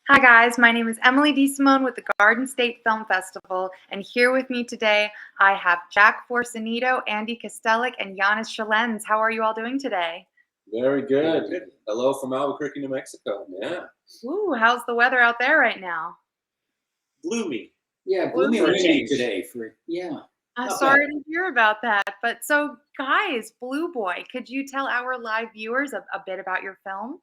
Hi guys, my name is Emily DeSimone with the Garden State Film Festival, and here with me today I have Jack Forsanito, Andy Kostelik, and Giannis Shalenz. How are you all doing today? Very good. Hello from Albuquerque, New Mexico. Yeah. Ooh, how's the weather out there right now? Gloomy. Yeah, gloomy and windy today. I'm Not sorry bad. to hear about that. But so, guys, Blue Boy, could you tell our live viewers a bit about your film?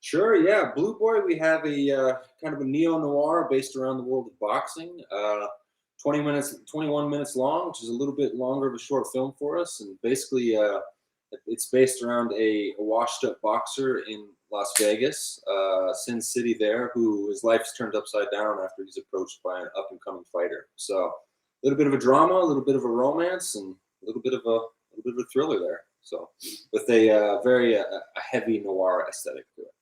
Sure. Yeah. Blue Boy. We have a kind of a neo noir based around the world of boxing. 21 minutes long, which is a little bit longer of a short film for us. And basically, it's based around a washed up boxer in Las Vegas, Sin City, there, who his life's turned upside down after he's approached by an up and coming fighter. So a little bit of a drama, a little bit of a romance, and a little bit of a thriller there. So with a very heavy noir aesthetic to it.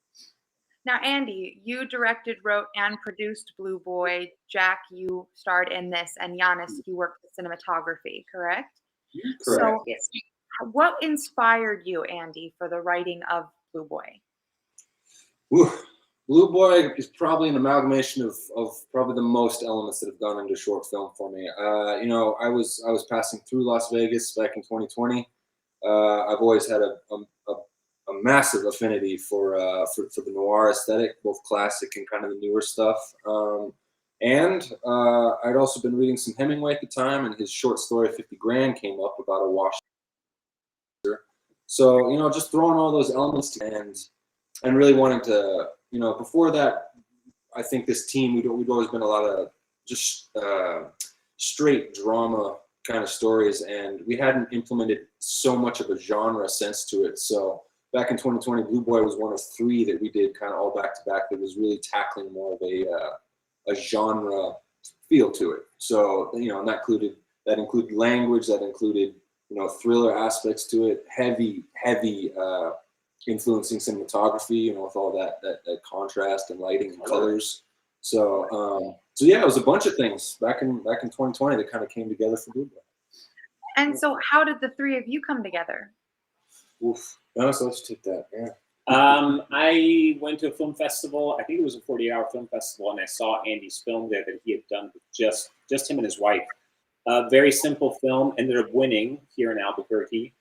Now, Andy, you directed, wrote, and produced Blue Boy. Jack, you starred in this, and Giannis, you worked with cinematography, correct? Correct. So, Yes. what inspired you, Andy, for the writing of Blue Boy? Whew. Blue Boy is probably an amalgamation of probably the most elements that have gone into short film for me. I was passing through Las Vegas back in 2020. I've always had a massive affinity for the noir aesthetic, both classic and kind of the newer stuff. And I'd also been reading some Hemingway at the time, and his short story 50 Grand came up about a wash. So just throwing all those elements together and really wanting to, before that, I think this team we'd always been a lot of just straight drama kind of stories, and we hadn't implemented so much of a genre sense to it. So back in 2020, Blue Boy was one of three that we did kind of all back to back that was really tackling more of a genre feel to it. So and that included language, that included thriller aspects to it, heavy influencing cinematography, with all that contrast and lighting and colors. So yeah, it was a bunch of things back in 2020 that kind of came together for Blue Boy. And so, how did the three of you come together? Oof. No, so let's take that. Yeah. I went to a film festival. I think it was a 48-hour film festival, and I saw Andy's film there that he had done with just him and his wife. Very simple film, ended up winning here in Albuquerque.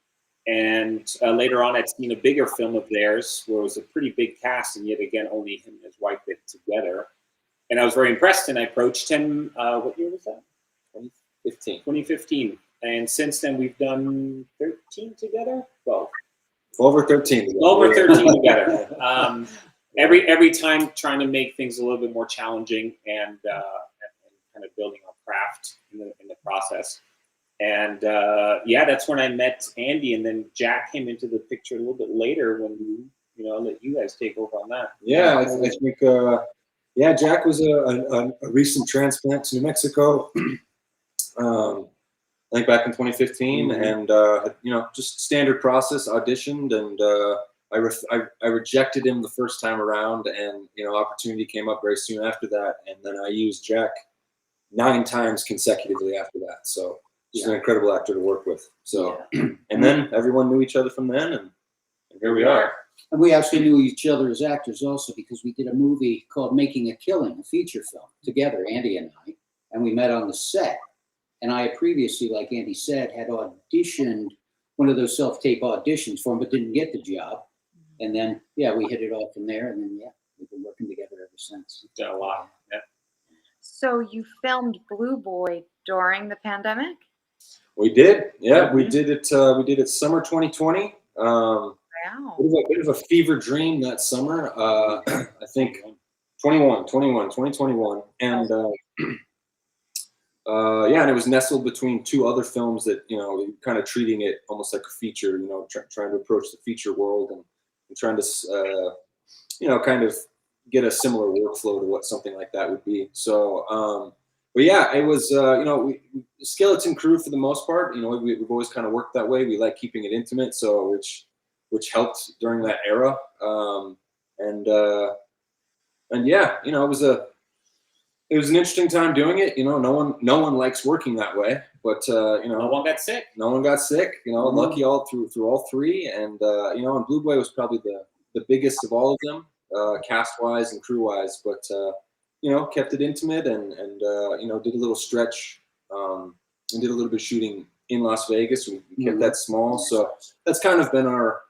And later on, I'd seen a bigger film of theirs where it was a pretty big cast, and yet again, only him and his wife did it together. And I was very impressed, and I approached him. What year was that? 2015. And since then, we've done 13 together? 12 or 13 together. 12 or 13 together. Every time trying to make things a little bit more challenging and kind of building our craft in the process. And that's when I met Andy, and then Jack came into the picture a little bit later when I'll let you guys take over on that. Yeah, I think Jack was a recent transplant to New Mexico. I think back in 2015, and just standard process, auditioned, and I rejected him the first time around, and opportunity came up very soon after that, and then I used Jack 9 times consecutively after that. So he's an incredible actor to work with. So and then everyone knew each other from then, and here we are. And we actually knew each other as actors also because we did a movie called Making a Killing, a feature film together, Andy and I, and we met on the set. And I had previously, like Andy said, had auditioned one of those self-tape auditions for him, but didn't get the job. And then, we hit it off from there. And then, we've been working together ever since. Done a lot. Yeah. So you filmed Blue Boy during the pandemic? We did. Yeah, we did it. We did it summer 2020. Wow. Bit of a fever dream that summer. I think 2021, and. And it was nestled between 2 other films that kind of treating it almost like a feature, trying to approach the feature world and trying to kind of get a similar workflow to what something like that would be. So it was we skeleton crew for the most part. We've always kind of worked that way. We like keeping it intimate, so which helped during that era. It was an interesting time doing it. No one likes working that way, but no one got sick. No one got sick. Lucky all through all 3, and and Blue Boy was probably the biggest of all of them. cast-wise and crew-wise, but kept it intimate and did a little stretch and did a little bit of shooting in Las Vegas. We kept that small, so that's kind of been our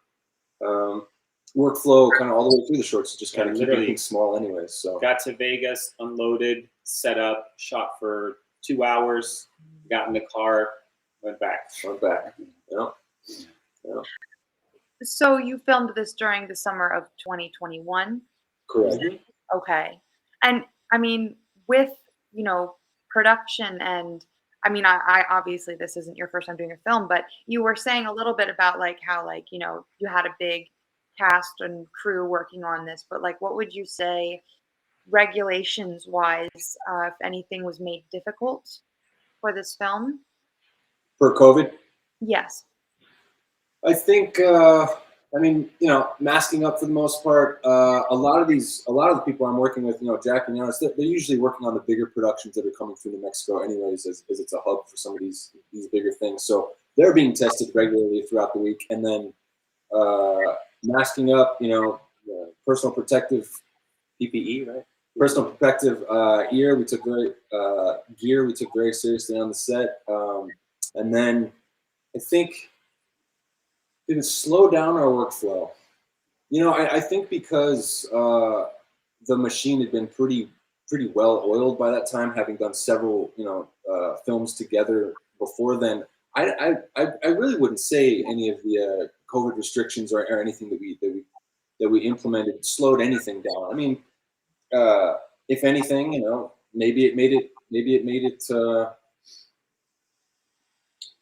workflow, kind of all the way through the shorts, just kind of keep everything small, anyways. So got to Vegas, unloaded, set up, shot for 2 hours, got in the car, went back. Yeah. So you filmed this during the summer of 2021? Correct. Okay. And I mean, with, production and I obviously this isn't your first time doing a film, but you were saying a little bit about like how you had a big cast and crew working on this, but like what would you say regulations wise, if anything was made difficult for this film? For COVID, Yes. I think, masking up for the most part. A lot of the people I'm working with, Jack and Giannis, they're usually working on the bigger productions that are coming through New Mexico, anyways, as it's a hub for some of these bigger things. So they're being tested regularly throughout the week, and then masking up, personal protective PPE, right? Personal protective gear. We took very seriously on the set, and then I think. Did it slow down our workflow? I think because the machine had been pretty well oiled by that time, having done several films together before then. I really wouldn't say any of the COVID restrictions or anything that we implemented slowed anything down. I mean, if anything, maybe it made it.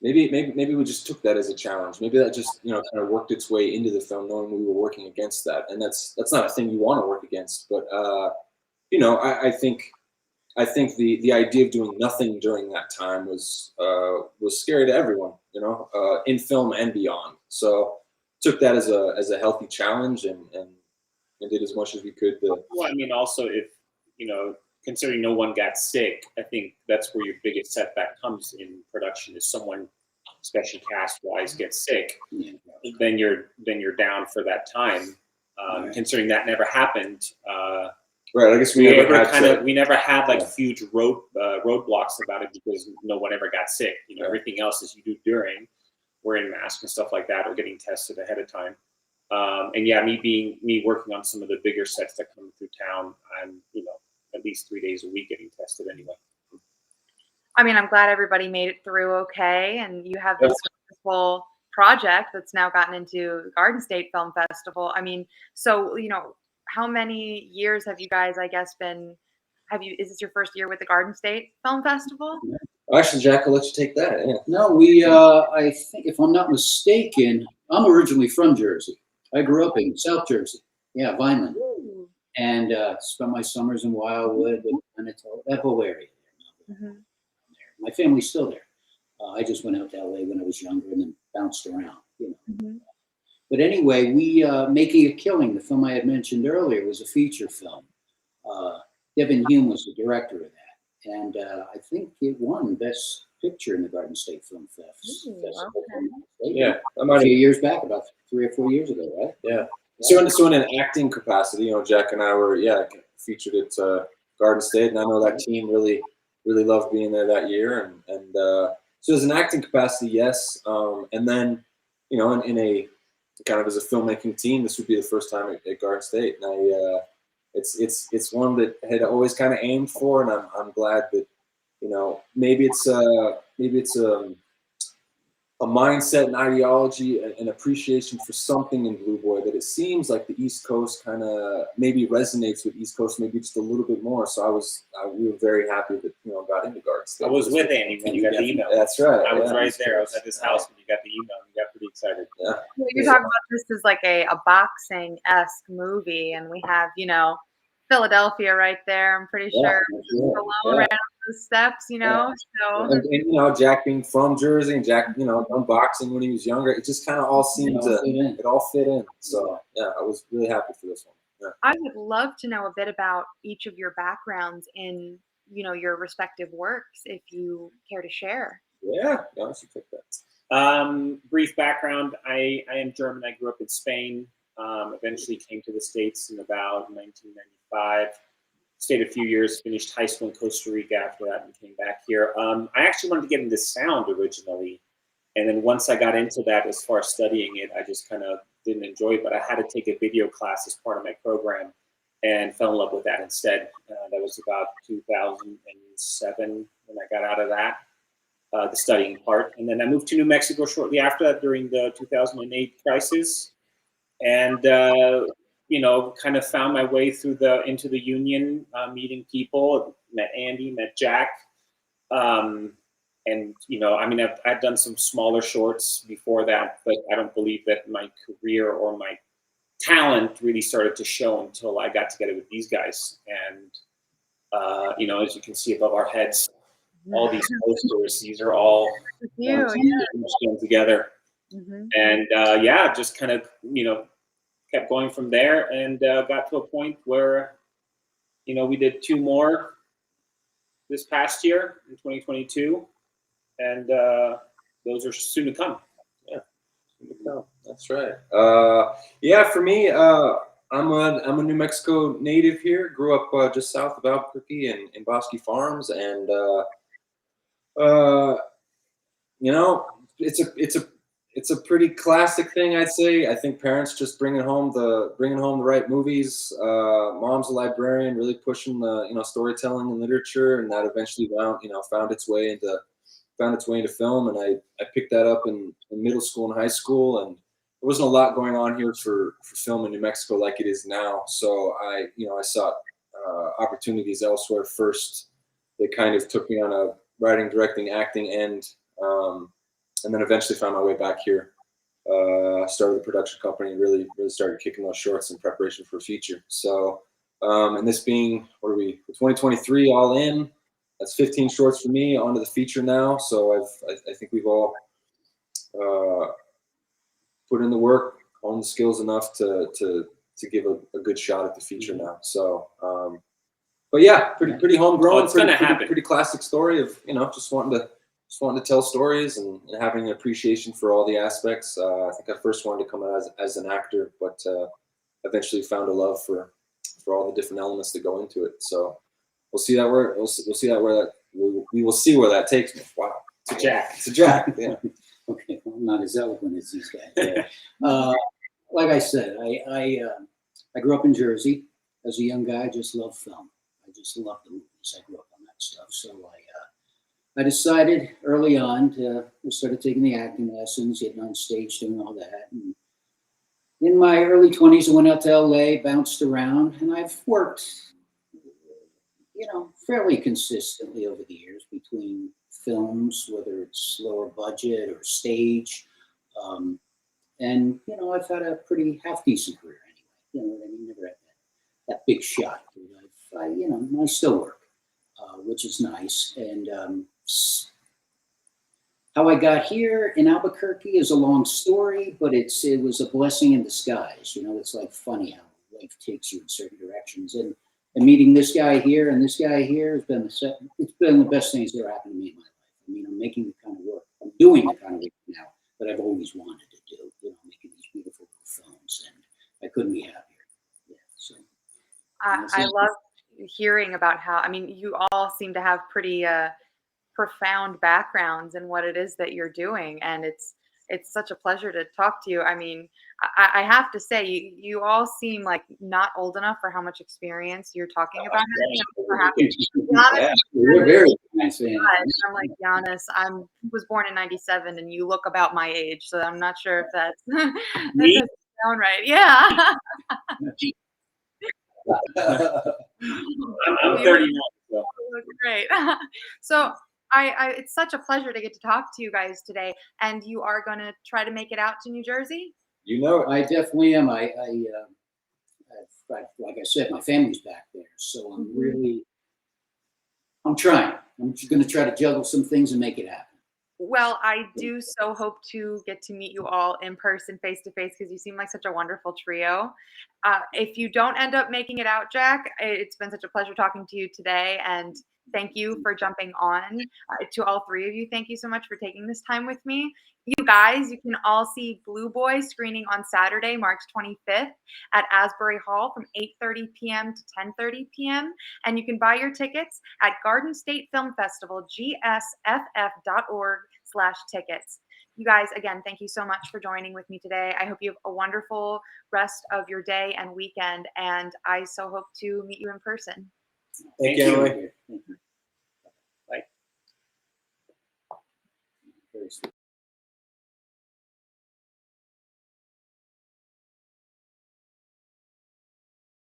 Maybe we just took that as a challenge. Maybe that just kind of worked its way into the film, knowing we were working against that, and that's not a thing you want to work against. But I think the idea of doing nothing during that time was scary to everyone, in film and beyond. So took that as a healthy challenge and did as much as we could. Well, I mean, also if considering no one got sick, I think that's where your biggest setback comes in production is someone, especially cast-wise, gets sick. Yeah. Then you're down for that time. Considering that never happened. Right. I guess we never had like huge roadblocks about it because no one ever got sick. Everything else as you do during, wearing masks and stuff like that, or getting tested ahead of time. And yeah, me working on some of the bigger sets that come through town, I'm at least 3 days a week getting tested anyway. I mean, I'm glad everybody made it through okay, and you have this wonderful project that's now gotten into the Garden State Film Festival. I mean, so how many years have you guys, I guess, is this your first year with the Garden State Film Festival? Actually, Jack, I'll let you take that. Yeah. No, I think, if I'm not mistaken, I'm originally from Jersey. I grew up in South Jersey. Yeah, Vineland. Ooh. And spent my summers in Wildwood and Manitoba, that whole area. Mm-hmm. My family's still there. I just went out to LA when I was younger and then bounced around, Mm-hmm. But anyway, we Making a Killing, the film I had mentioned earlier, was a feature film. Devin Hume was the director of that, and I think it won Best Picture in the Garden State Film Festival. Okay. Yeah, a few years back, about 3 or 4 years ago, right? Yeah. So in an acting capacity, Jack and I were featured at Garden State, and I know that team really loved being there that year, and so as an acting capacity, yes, and then in a kind of as a filmmaking team, this would be the first time at Garden State, and it's one that I had always kind of aimed for, and I'm glad that maybe it's a mindset and ideology and appreciation for something in Blue Boy that it seems like the East Coast kind of maybe resonates with East Coast maybe just a little bit more. So we were very happy that got into Garden State. I was with Andy when you got the email. That's right. I was right there. I was at his house when you got the email. You got pretty excited. Yeah. Well, you're talking about this as like a boxing-esque movie, and we have Philadelphia right there. I'm pretty sure below right on the steps, So and Jack being from Jersey and Jack, done boxing when he was younger, it just kind of all seemed it all fit in. So I was really happy for this one. Yeah. I would love to know a bit about each of your backgrounds in your respective works, if you care to share. Yeah, I should take that. Brief background: I am German. I grew up in Spain. Eventually came to the States in about 1995. Stayed a few years, finished high school in Costa Rica after that, and came back here. I actually wanted to get into sound originally. And then once I got into that, as far as studying it, I just kind of didn't enjoy it. But I had to take a video class as part of my program and fell in love with that instead. That was about 2007 when I got out of that, the studying part. And then I moved to New Mexico shortly after that during the 2008 crisis. And kind of found my way into the union, meeting people, met Andy, met Jack. I've done some smaller shorts before that, but I don't believe that my career or my talent really started to show until I got together with these guys. And, as you can see above our heads, all these posters, these are all together. Mm-hmm. And just kind of, kept going from there, and got to a point where, we did 2 more this past year in 2022, and those are soon to come. Yeah, soon to come. That's right. For me, I'm a New Mexico native here. Grew up just south of Albuquerque in Bosque Farms, and it's a pretty classic thing, I'd say. I think parents just bringing home the right movies. Mom's a librarian, really pushing the storytelling and literature, and that eventually found its way into film. And I picked that up in middle school and high school, and there wasn't a lot going on here for film in New Mexico like it is now. So I sought opportunities elsewhere first. They kind of took me on a writing, directing, acting end. And then eventually found my way back here. Started the production company and really started kicking those shorts in preparation for a feature. So, and this being, 2023 all in, that's 15 shorts for me, onto the feature now. So I think we've all put in the work, honed the skills enough to give a good shot at the feature now. So, but yeah, pretty homegrown, pretty classic story of, just wanting to tell stories and having an appreciation for all the aspects. I think I first wanted to come out as an actor, but eventually found a love for all the different elements that go into it. So we will see where that takes me. Wow, it's a Jack. Yeah. Okay, well, I'm not as eloquent as these guys. Yeah. Like I said, I grew up in Jersey as a young guy. I just loved film. I just loved the movies. I grew up on that stuff. So I decided early on I started taking the acting lessons, getting on stage, doing all that. And in my early 20s, I went out to LA, bounced around, and I've worked, fairly consistently over the years between films, whether it's lower budget or stage. And, I've had a pretty half decent career anyway. You know what I mean? Never had that big shot. But I still work, which is nice. And how I got here in Albuquerque is a long story, but it was a blessing in disguise. It's like funny how life takes you in certain directions. And meeting this guy here and this guy here it's been the best thing that's ever happened to me in my life. I mean, I'm making the kind of work, I'm doing the kind of work now that I've always wanted to do, making these beautiful little films, and I couldn't be happier. Yeah, so. I love hearing about how, you all seem to have pretty profound backgrounds in what it is that you're doing, and it's such a pleasure to talk to you. I have to say, you all seem like not old enough for how much experience you're talking about. We're very nice. I'm like, Giannis, was born in 97 and you look about my age, so I'm not sure if that's that doesn't sound right. Yeah. I'm 31. So. Great. So it's such a pleasure to get to talk to you guys today. And you are going to try to make it out to New Jersey? I definitely am. Like I said, my family's back there, so I'm trying. I'm just going to try to juggle some things and make it happen. Well, I do so hope to get to meet you all in person, face to face, because you seem like such a wonderful trio. If you don't end up making it out, Jack, it's been such a pleasure talking to you today. And thank you for jumping on. To all three of you, thank you so much for taking this time with me. You guys, you can all see Blue Boy screening on Saturday, March 25th at Asbury Hall from 8:30 p.m. to 10:30 p.m. And you can buy your tickets at Garden State Film Festival, gsff.org/tickets. You guys, again, thank you so much for joining with me today. I hope you have a wonderful rest of your day and weekend, and I so hope to meet you in person. Thank you, Emily. Bye. Very sweet.